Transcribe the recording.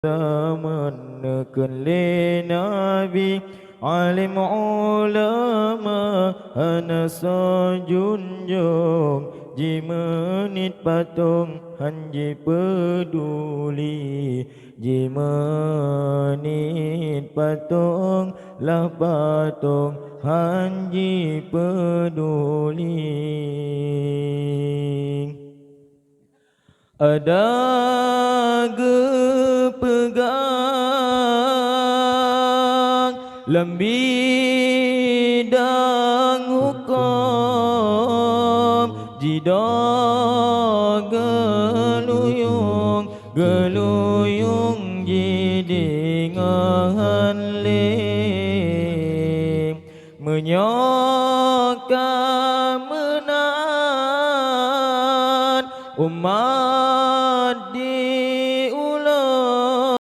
zaman kali nabi alim ulama anasa junjung ji menit patung hanji peduli ji menit patung lah patung hanji peduli ada gepegang lembidang hukum jida geluyung geluyung jidingan lim menyokan